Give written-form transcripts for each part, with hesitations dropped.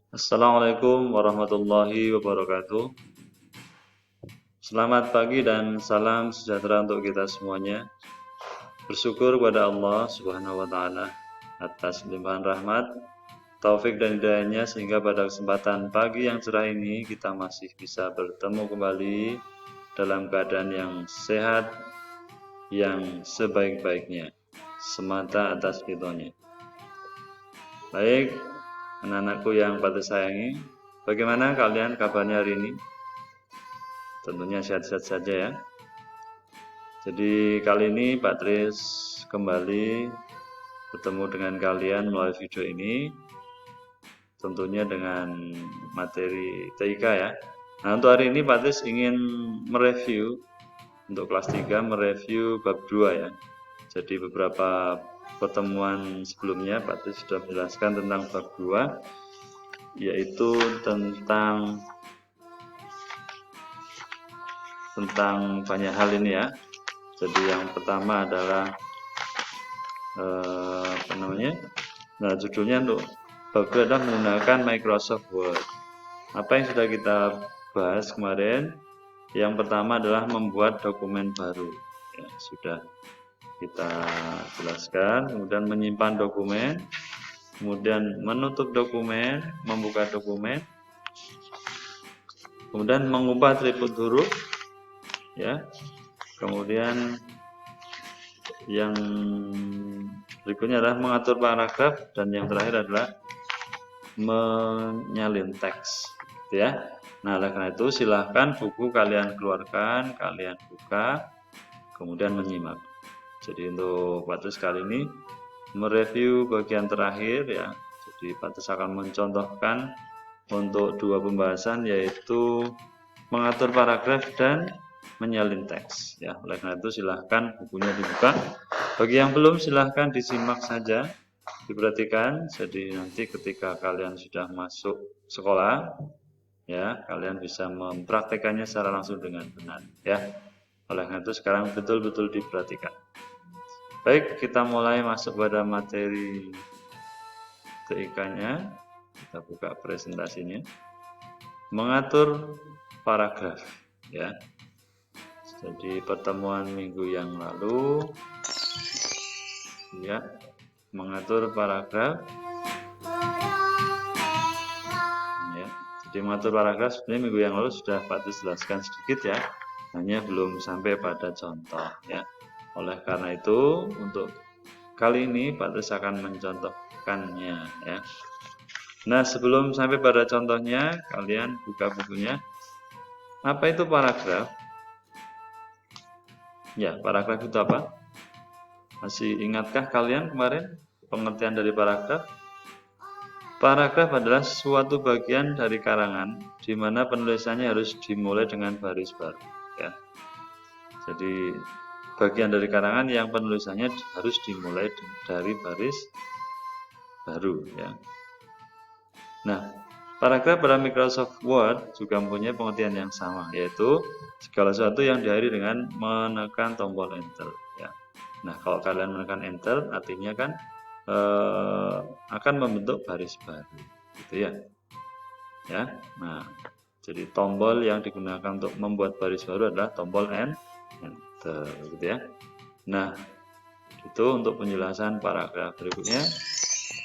Assalamualaikum warahmatullahi wabarakatuh. Selamat pagi dan salam sejahtera untuk kita semuanya. Bersyukur kepada Allah Subhanahu wa taala atas limpahan rahmat, taufik dan hidayahnya sehingga pada kesempatan pagi yang cerah ini kita masih bisa bertemu kembali dalam keadaan yang sehat, yang sebaik-baiknya, semata atas ridhonya. Baik, anak-anakku yang patut sayangi, bagaimana kalian kabarnya hari ini? Tentunya sehat-sehat saja ya. Jadi kali ini Pak Tris kembali bertemu dengan kalian melalui video ini, tentunya dengan materi TIK ya. Nah untuk hari ini Pak Tris ingin mereview untuk kelas 3, mereview bab 2 ya. Jadi beberapa pertemuan sebelumnya Pak Tris sudah menjelaskan tentang bab 2, yaitu tentang banyak hal ini ya. Jadi yang pertama adalah Nah, judulnya untuk bab 2 adalah menggunakan Microsoft Word. Apa yang sudah kita bahas kemarin? Yang pertama adalah membuat dokumen baru. Ya, sudah kita jelaskan. Kemudian menyimpan dokumen, kemudian menutup dokumen, membuka dokumen, kemudian mengubah atribut huruf, ya. Kemudian yang berikutnya adalah mengatur paragraf, dan yang terakhir adalah menyalin teks, gitu ya. Nah, oleh karena itu silahkan buku kalian keluarkan, kalian buka, kemudian menyimak. Jadi untuk Patus kali ini mereview bagian terakhir ya. Jadi Patus akan mencontohkan untuk dua pembahasan, yaitu mengatur paragraf dan menyalin teks ya. Oleh karena itu silahkan bukunya dibuka. Bagi yang belum silahkan disimak saja, diperhatikan. Jadi nanti ketika kalian sudah masuk sekolah ya, kalian bisa mempraktekannya secara langsung dengan benar ya. Oleh karena itu sekarang betul-betul diperhatikan. Baik, kita mulai masuk pada materi TIK-nya. Kita buka presentasinya. Mengatur paragraf ya. Jadi pertemuan minggu yang lalu ya, mengatur paragraf ya. Jadi mengatur paragraf sebenarnya minggu yang lalu sudah Pak Tis jelaskan sedikit ya, hanya belum sampai pada contoh ya. Oleh karena itu untuk kali ini Pak Tis akan mencontohkannya ya. Nah, sebelum sampai pada contohnya, kalian buka bukunya. Apa itu paragraf? Ya, paragraf itu apa? Masih ingatkah kalian kemarin pengertian dari paragraf? Paragraf adalah suatu bagian dari karangan di mana penulisannya harus dimulai dengan baris baru ya. Jadi bagian dari karangan yang penulisannya harus dimulai dari baris baru ya. Nah, paragraf pada Microsoft Word juga mempunyai pengertian yang sama, yaitu segala sesuatu yang diakhiri dengan menekan tombol Enter ya. Nah, kalau kalian menekan Enter artinya kan akan membentuk baris baru gitu ya. Ya. Nah, jadi tombol yang digunakan untuk membuat baris baru adalah tombol Enter gitu ya. Nah, itu untuk penjelasan paragraf. Berikutnya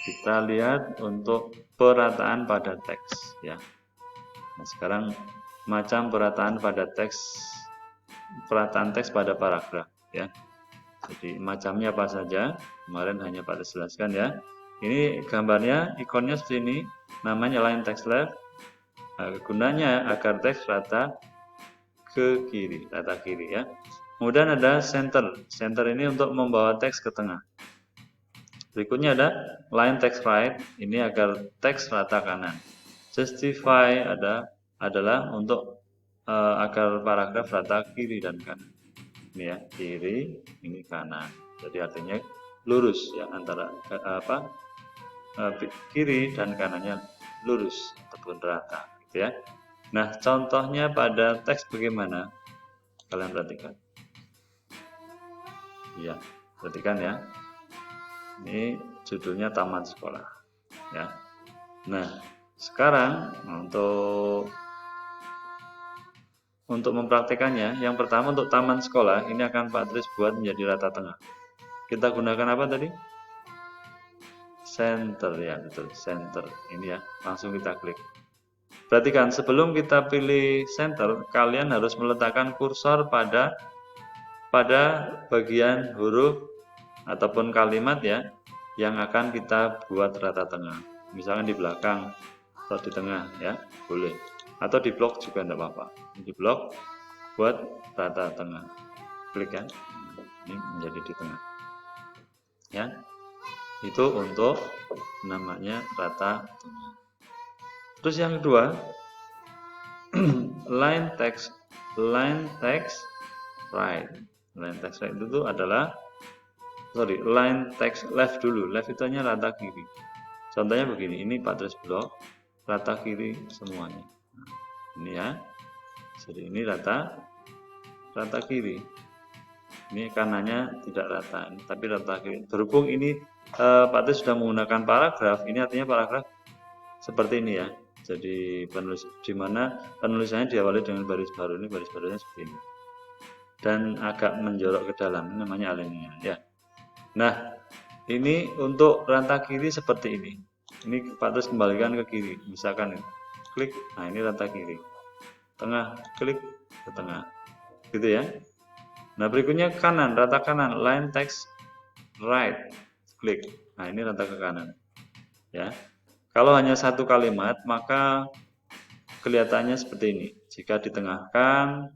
kita lihat untuk perataan pada teks ya. Nah, sekarang macam perataan teks pada paragraf ya. Jadi macamnya apa saja? Kemarin hanya Pak jelaskan ya. Ini gambarnya, ikonnya seperti ini, namanya line text left. Nah, gunanya agar teks rata ke kiri, rata kiri ya. Kemudian ada center. Center ini untuk membawa teks ke tengah. Berikutnya ada line text right, ini agar teks rata kanan. Justify adalah untuk agar paragraf rata kiri dan kanan. Ini ya, kiri, ini kanan. Jadi artinya lurus ya, antara kiri dan kanannya lurus ataupun rata gitu ya. Nah, contohnya pada teks bagaimana? Kalian perhatikan. Iya, perhatikan ya. Ini judulnya taman sekolah ya. Nah, Sekarang untuk mempraktekannya, yang pertama untuk taman sekolah, ini akan Pak Tris buat menjadi rata tengah. Kita gunakan apa tadi? Center, ya betul, center. Ini ya, langsung kita klik. Perhatikan, sebelum kita pilih center, kalian harus meletakkan kursor pada bagian huruf ataupun kalimat ya, yang akan kita buat rata tengah. Misalkan di belakang atau di tengah ya, boleh. Atau di blok juga tidak apa-apa. Di blok buat rata tengah. Klik ya. Ini menjadi di tengah. Ya. Itu untuk namanya rata tengah. Terus yang kedua, line text right. Line text right itu adalah line text left dulu. Left itu hanya rata kiri. Contohnya begini, ini Pak Tris blok rata kiri semuanya. Nah, ini ya. Jadi ini rata kiri. Ini kanannya tidak rata, tapi rata kiri. Berhubung ini Pak Tris sudah menggunakan paragraf, ini artinya paragraf seperti ini ya. Jadi di mana penulisannya diawali dengan baris baru, ini baris barunya seperti ini. Dan agak menjorok ke dalam, ini namanya alinea ya. Nah, ini untuk rata kiri seperti ini. Ini Pak Tris kembalikan ke kiri, misalkan klik, nah ini rata kiri. Tengah, klik ke tengah. Gitu ya. Nah, berikutnya kanan, rata kanan, line text right. Klik. Nah, ini rata ke kanan. Ya. Kalau hanya satu kalimat, maka kelihatannya seperti ini. Jika ditengahkan,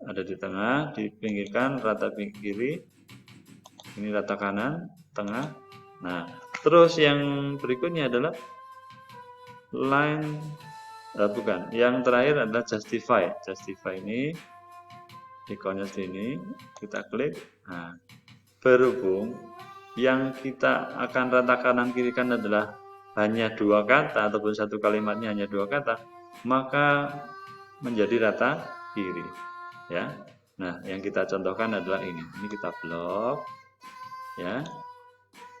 ada di tengah, dipinggirkan rata kiri. Ini rata kanan, tengah. Nah, terus yang berikutnya adalah line bukan. Yang terakhir adalah justify. Justify ini ikonnya sini, kita klik. Nah, berhubung yang kita akan rata kanan kiri kan adalah hanya dua kata ataupun satu kalimatnya hanya dua kata, maka menjadi rata kiri. Ya. Nah, yang kita contohkan adalah ini. Ini kita blok. Ya,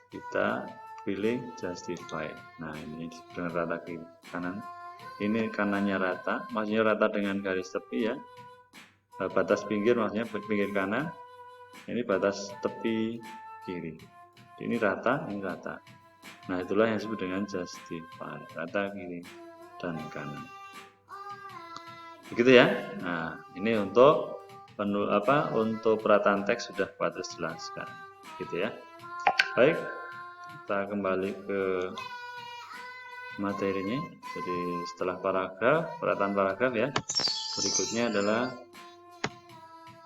kita pilih justify. Nah, ini dengan rata kiri kanan. Ini kanannya rata, maksudnya rata dengan garis tepi ya. Batas pinggir maksudnya pinggir kanan. Ini batas tepi kiri. Ini rata, ini rata. Nah, itulah yang disebut dengan justify, rata kiri dan kanan. Begitu ya. Nah, ini untuk untuk perataan teks sudah Pak Tris jelaskan. Gitu ya. Baik, kita kembali ke materinya. Jadi setelah paragraf, perataan paragraf ya. Berikutnya adalah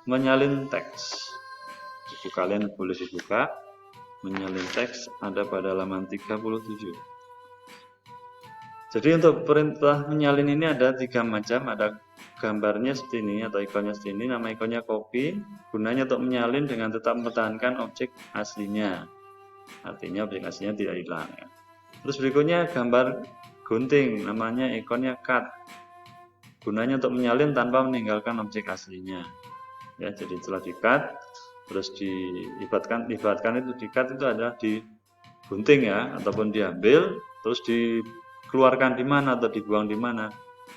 menyalin teks. Buku kalian boleh dibuka. Menyalin teks ada pada halaman 37. Jadi untuk perintah menyalin ini ada 3 macam. Ada gambarnya seperti ini atau ikonnya seperti ini. Nama ikonnya copy. Gunanya untuk menyalin dengan tetap mempertahankan objek aslinya. Artinya objek aslinya tidak hilang ya. Terus berikutnya gambar gunting, namanya ikonnya cut. Gunanya untuk menyalin tanpa meninggalkan objek aslinya. Ya, jadi setelah di-cut terus diibaratkan itu di-cut itu adalah digunting ya, ataupun diambil terus dikeluarkan di mana atau dibuang di mana.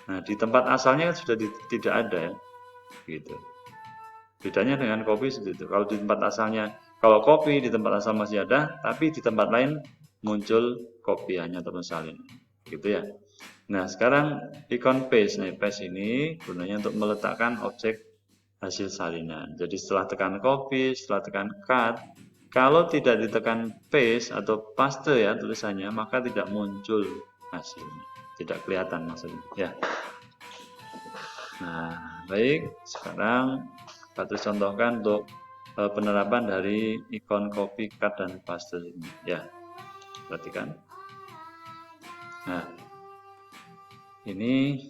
Nah, di tempat asalnya sudah tidak ada ya. Gitu. Bedanya dengan copy seperti itu. Kalau di tempat asalnya, kalau copy di tempat asal masih ada, tapi di tempat lain muncul kopiannya atau salin. Gitu ya. Nah, sekarang ikon paste. Nah, paste ini gunanya untuk meletakkan objek hasil salinan. Jadi setelah tekan copy, setelah tekan cut, kalau tidak ditekan paste atau paste ya tulisannya, maka tidak muncul hasilnya. Tidak kelihatan maksudnya ya. Nah, baik. Sekarang kita contohkan untuk penerapan dari ikon copy, cut, dan paste ini. Ya, perhatikan. Nah, ini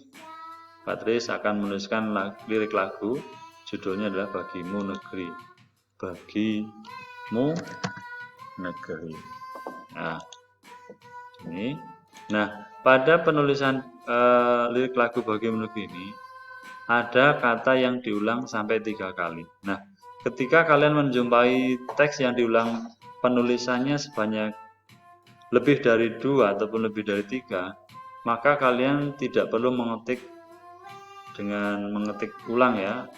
Pak Tris akan menuliskan lirik lagu. Judulnya adalah Bagimu Negeri. Bagimu Negeri. Nah, ini. Nah, pada penulisan lirik lagu Bagimu Negeri ini ada kata yang diulang sampai 3 kali. Nah, ketika kalian menjumpai teks yang diulang penulisannya sebanyak lebih dari 2 ataupun lebih dari 3, maka kalian tidak perlu mengetik ulang ya.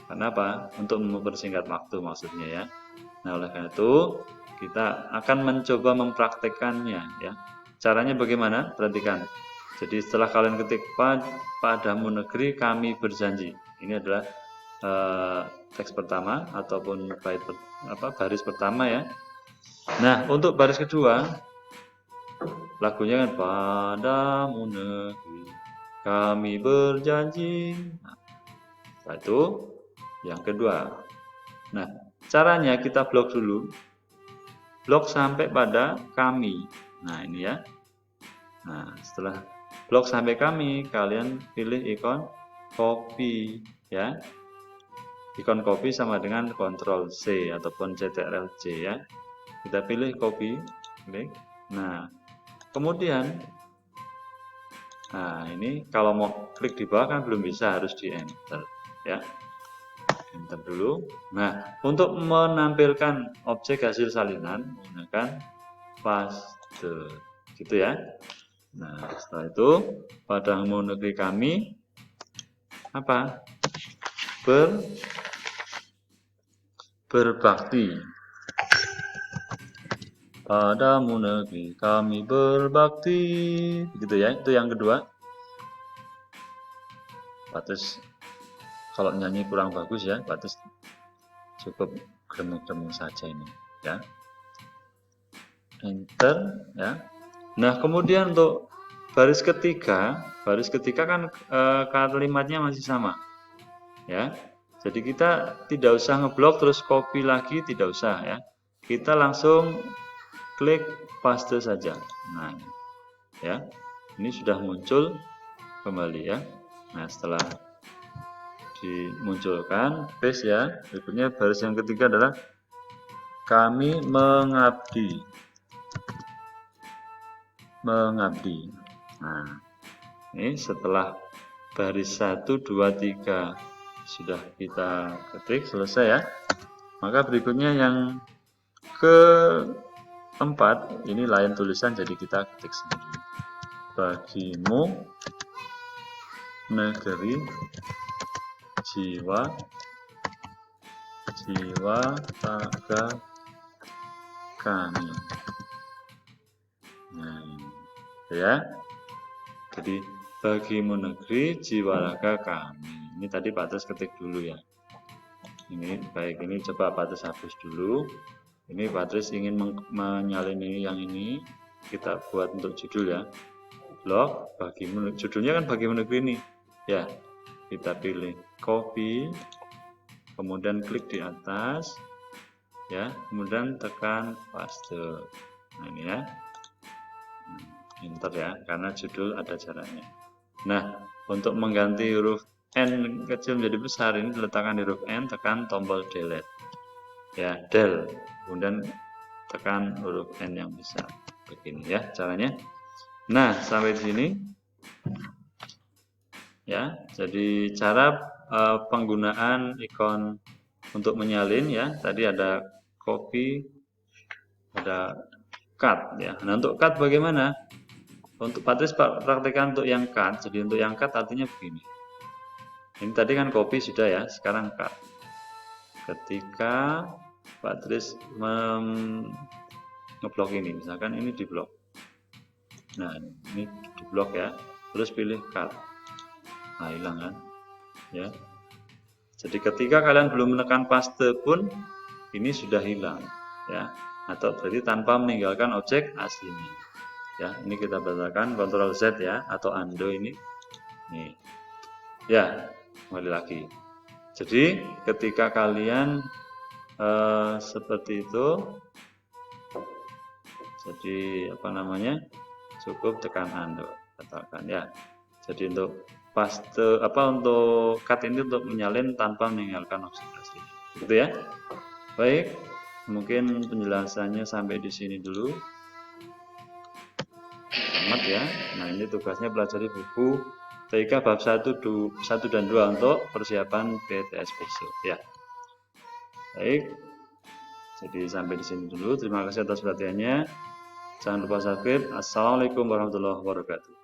Karena apa? Untuk mempersingkat waktu maksudnya ya. Nah, oleh karena itu kita akan mencoba mempraktekannya ya. Caranya bagaimana? Perhatikan. Jadi setelah kalian ketik padamu negeri kami berjanji. Ini adalah teks pertama ataupun baris pertama ya. Nah, untuk baris kedua lagunya kan padamu negeri kami berjanji. Nah, setelah itu yang kedua. Nah, caranya kita blok dulu. Blok sampai pada kami. Nah, ini ya. Nah, setelah blok sampai kami, kalian pilih ikon copy ya. Ikon copy sama dengan Ctrl C ataupun Ctrl C ya. Kita pilih copy, klik. Nah, kemudian ini kalau mau klik di bawah kan belum bisa, harus di enter ya. Enter dulu. Nah, untuk menampilkan objek hasil salinan menggunakan paste gitu ya. Nah, setelah itu padamu negeri kami apa? Berbakti. Padamu negeri kami berbakti. Gitu ya. Itu yang kedua. Batas kalau nyanyi kurang bagus ya, batas cukup gremeng-gremeng saja ini ya. Enter ya. Nah, kemudian untuk baris ketiga kan kalimatnya masih sama ya. Jadi kita tidak usah ngeblok terus copy lagi, tidak usah ya. Kita langsung klik paste saja. Nah, ya. Ini sudah muncul kembali ya. Nah, setelah dimunculkan paste ya. Berikutnya baris yang ketiga adalah kami mengabdi. Nah, ini setelah baris 1, 2, 3 sudah kita ketik selesai ya. Maka berikutnya yang keempat ini lain tulisan, jadi kita ketik sendiri. Bagimu negeri jiwa raga kami. Nah, ya. Jadi bagimu negeri jiwa raga kami. Ini tadi Patres ketik dulu ya. Ini baik, ini coba Patres hapus dulu. Ini Patres ingin menyalin ini yang ini. Kita buat untuk judul ya. Blog bagimu, judulnya kan bagimu negeri ini. Ya, kita pilih copy, kemudian klik di atas, ya, kemudian tekan paste. Nah ini ya, enter ya, karena judul ada jaraknya. Nah, untuk mengganti huruf N kecil menjadi besar ini diletakkan di huruf N, tekan tombol delete, ya, del, kemudian tekan huruf N yang besar, begini ya caranya. Nah, sampai di sini. Ya, jadi cara penggunaan ikon untuk menyalin ya, tadi ada copy, ada cut ya. Nah, untuk cut bagaimana? Untuk Patrice praktekkan untuk yang cut. Jadi untuk yang cut artinya begini. Ini tadi kan copy sudah ya, sekarang cut. Ketika Patrice ngeblok ini, misalkan ini di blok. Nah, ini di blok ya. Terus pilih cut. Nah, hilang kan ya. Jadi ketika kalian belum menekan paste pun ini sudah hilang ya, atau berarti tanpa meninggalkan objek aslinya ya. Ini kita batalkan Ctrl Z ya, atau undo ini nih ya, kembali lagi. Jadi ketika kalian seperti itu, jadi apa namanya, cukup tekan undo, katakan ya. Jadi untuk paste untuk cut ini untuk menyalin tanpa meninggalkan objek asli. Gitu ya. Baik, mungkin penjelasannya sampai di sini dulu. Selamat ya. Nah, ini tugasnya pelajari buku TIK bab 1 dan 2 untuk persiapan PTS besok ya. Baik. Jadi sampai di sini dulu. Terima kasih atas perhatiannya. Jangan lupa subscribe. Assalamualaikum warahmatullahi wabarakatuh.